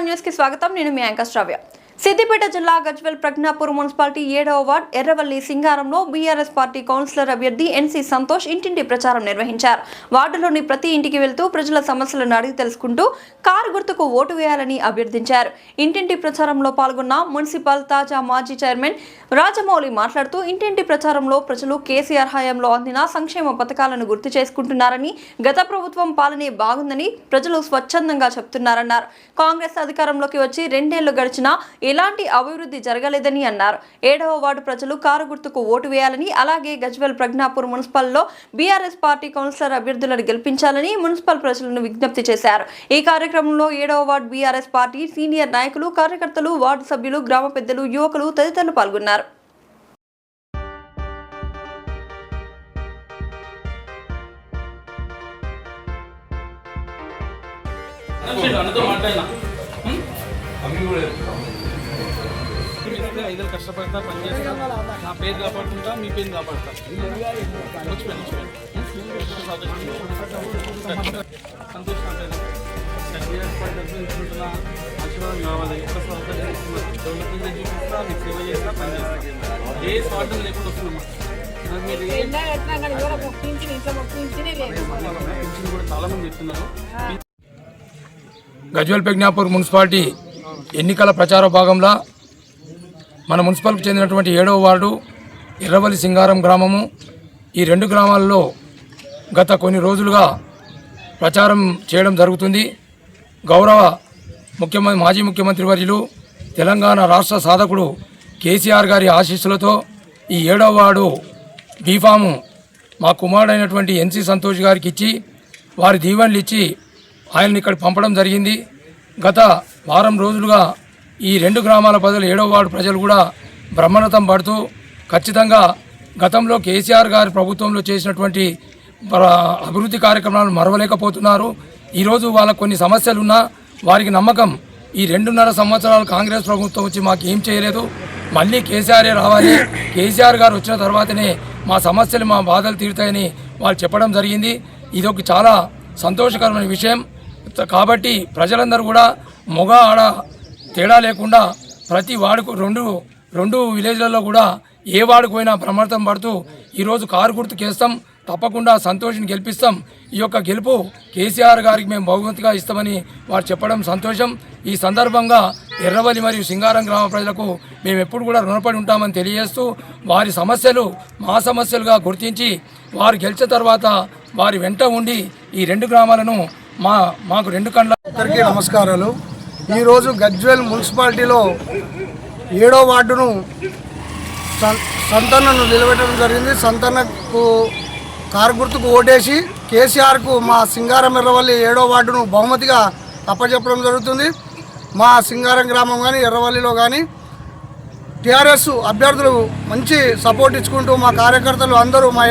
News కి స్వాగతం. నేను మీ యాంకర్ శ్రావ్య. సిద్దిపేట జిల్లా గజ్వేల్ ప్రజ్ఞాపూర్ మున్సిపాలిటీ 7వ వార్డ్ ఎర్రవల్లి సింగారంలో బీఆర్ఎస్ పార్టీ కౌన్సిలర్ అభ్యర్థి ఎన్సీ సంతోష్ ఇంటింటి ప్రచారం నిర్వహించారు. వార్డులోని ప్రతి ఇంటికి వెళ్తూ ప్రజల సమస్యలను అడిగి తెలుసుకుంటూ కారు గుర్తుకు ఓటు వేయాలని అభ్యర్థించారు. ఇంటింటి ప్రచారంలో పాల్గొన్న మున్సిపల్ తాజా మాజీ చైర్మన్ రాజమౌళి మాట్లాడుతూ ఇంటింటి ప్రచారంలో ప్రజలు కేసీఆర్ హయాంలో అందిన సంక్షేమ పథకాలను గుర్తు చేసుకుంటున్నారని, గత ప్రభుత్వం పాలనే బాగుందని ప్రజలు స్వచ్ఛందంగా చెప్తున్నారన్నారు. కాంగ్రెస్ అధికారంలోకి వచ్చి 2 ఏళ్లు గడిచినా ఎలాంటి అభివృద్ధి జరగలేదని అన్నారు. 7వ వార్డు ప్రజలు కారు గుర్తుకు ఓటు వేయాలని, అలాగే గజ్వేల్ ప్రజ్ఞాపూర్ మున్సిపల్లో బీఆర్ఎస్ పార్టీ కౌన్సిలర్ అభ్యర్థులను గెలిపించాలని మున్సిపల్ ప్రజలను విజ్ఞప్తి చేశారు. ఈ కార్యక్రమంలో 7వ వార్డు బీఆర్ఎస్ పార్టీ సీనియర్ నాయకులు, కార్యకర్తలు, వార్డు సభ్యులు, గ్రామ పెద్దలు, యువకులు తదితరులు పాల్గొన్నారు. ఐదు కష్టపడతా పనిచేస్తా, నా పేరు కాపాడుకుంటా, మీ పేరు కాపాడుతా. సంతోషం ఆశీర్వాదం కావాలి. ఎక్కడ సౌకర్యం డెవలప్మెంట్ చూపిస్తా, మీకు సేవ చేస్తా, పనిచేస్తా. ఏ స్వార్థం లేకుండా వస్తున్నామా కూడా చాలా మంది చెప్తున్నారు. గజ్వేల్ ప్రజ్ఞాపూర్ మున్సిపాలిటీ ఎన్నికల ప్రచార భాగంలో మన మున్సిపల్కి చెందినటువంటి 7వ వార్డు ఎర్రవల్లి సింగారం గ్రామము, ఈ 2 గ్రామాల్లో గత కొన్ని రోజులుగా ప్రచారం చేయడం జరుగుతుంది. గౌరవ మాజీ ముఖ్యమంత్రి వర్యులు, తెలంగాణ రాష్ట్ర సాధకుడు కేసీఆర్ గారి ఆశీస్సులతో ఈ 7వ వార్డు బీఫాము మా కుమారుడైనటువంటి ఎన్సీ సంతోష్ గారికి ఇచ్చి, వారి దీవెనలు ఇచ్చి ఆయన్ని ఇక్కడ పంపడం జరిగింది. గత వారం రోజులుగా ఈ 2 గ్రామాల ప్రజలు, 7వ వార్డు ప్రజలు కూడా బ్రహ్మరథం పడుతూ ఖచ్చితంగా గతంలో కేసీఆర్ గారి ప్రభుత్వంలో చేసినటువంటి అభివృద్ధి కార్యక్రమాలను మరవలేకపోతున్నారు. ఈరోజు వాళ్ళకు కొన్ని సమస్యలున్నా వారికి నమ్మకం, ఈ 2.5 సంవత్సరాలు కాంగ్రెస్ ప్రభుత్వం వచ్చి మాకు ఏం చేయలేదు, మళ్ళీ కేసీఆరే రావాలి, కేసీఆర్ గారు వచ్చిన తర్వాతనే మా సమస్యలు, మా బాధలు తీరుతాయని వాళ్ళు చెప్పడం జరిగింది. ఇది ఒక చాలా సంతోషకరమైన విషయం. కాబట్టి ప్రజలందరూ కూడా మొగ ఆడ తేడా లేకుండా ప్రతి వార్డుకు రెండు విలేజ్లలో కూడా ఏ వార్డుకు పోయినా బ్రహ్మర్థం పడుతూ ఈరోజు కారు గుర్తుకేస్తాం, తప్పకుండా సంతోషిని గెలిపిస్తాం, ఈ యొక్క గెలుపు కేసీఆర్ గారికి మేము బహుమతిగా ఇస్తామని వారు చెప్పడం సంతోషం. ఈ సందర్భంగా ఎర్రవల్లి మరియు సింగారం గ్రామ ప్రజలకు మేము ఎప్పుడు కూడా రుణపడి ఉంటామని తెలియజేస్తూ, వారి సమస్యలు మా సమస్యలుగా గుర్తించి వారు గెలిచిన తర్వాత వారి వెంట ఉండి ఈ 2 గ్రామాలను మాకు 2 కండ్ల. అందరికీ నమస్కారాలు. ఈరోజు గజ్వేల్ మున్సిపాలిటీలో 7వ వార్డును సంతన్నను నిలబెట్టడం జరిగింది. సంతన్నకు కారు గుర్తుకు ఓటేసి కేసీఆర్కు మా సింగారం ఎర్రవల్లి 7వ వార్డును బహుమతిగా అప్పచెప్పడం జరుగుతుంది. మా సింగారం గ్రామం కానీ ఎర్రవల్లిలో కానీ టీఆర్ఎస్ అభ్యర్థులు మంచి సపోర్ట్ ఇచ్చుకుంటూ, మా కార్యకర్తలు అందరూ మా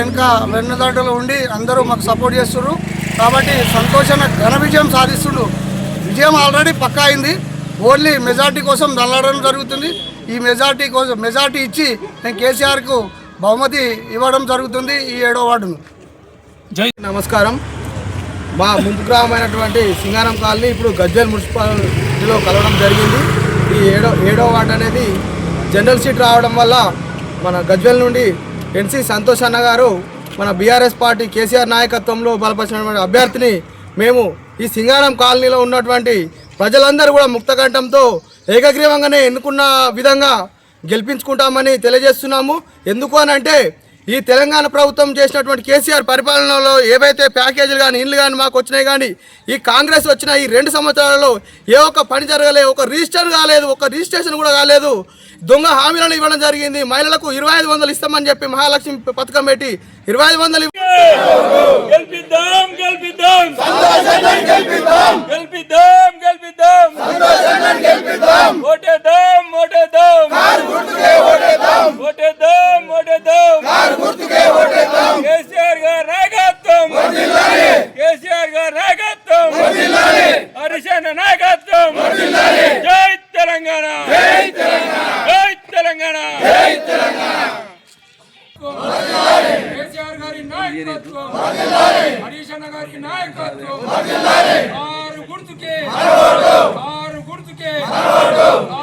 వెన్నుదాటలో ఉండి అందరూ మాకు సపోర్ట్ చేస్తున్నారు. కాబట్టి సంతోషంగా ఘన విజయం సాధిస్తుండ్రు. విజయం ఆల్రెడీ పక్కా అయింది. ఓన్లీ మెజార్టీ కోసం దల్లాడడం జరుగుతుంది. ఈ మెజార్టీ ఇచ్చి నేను కేసీఆర్కు బహుమతి ఇవ్వడం జరుగుతుంది ఈ 7వ వార్డును. నమస్కారం. మా ముంపు గ్రామమైనటువంటి సింగారం కాలనీ ఇప్పుడు గజ్వేల్ మున్సిపాలిటీలో కలవడం జరిగింది. ఈ 7వ వార్డు అనేది జనరల్ సీట్ రావడం వల్ల మన గజ్వేల్ నుండి ఎన్సీ సంతోష్ అన్న గారు మన బీఆర్ఎస్ పార్టీ కేసీఆర్ నాయకత్వంలో బలపరిచినటువంటి అభ్యర్థిని మేము ఈ సింగారం కాలనీలో ఉన్నటువంటి ప్రజలందరూ కూడా ముక్తకంఠంతో ఏకగ్రీవంగానే ఎన్నుకున్న విధంగా గెలిపించుకుంటామని తెలియజేస్తున్నాము. ఎందుకు అని అంటే ఈ తెలంగాణ ప్రభుత్వం చేసినటువంటి కేసీఆర్ పరిపాలనలో ఏవైతే ప్యాకేజీలు కానీ ఇండ్లు కానీ మాకు వచ్చినాయి, కానీ ఈ కాంగ్రెస్ వచ్చిన ఈ 2 సంవత్సరాలలో ఏ ఒక్క పని జరగలేదు, ఒక రిజిస్టర్ కాలేదు, ఒక రిజిస్ట్రేషన్ కూడా కాలేదు. దొంగ హామీలను ఇవ్వడం జరిగింది. మహిళలకు 2500 ఇస్తామని చెప్పి మహాలక్ష్మి పథకం పెట్టి 2500 హరీష్ అన్న గారి నాయకత్వం, కారు గుర్తుకే గుర్తుకే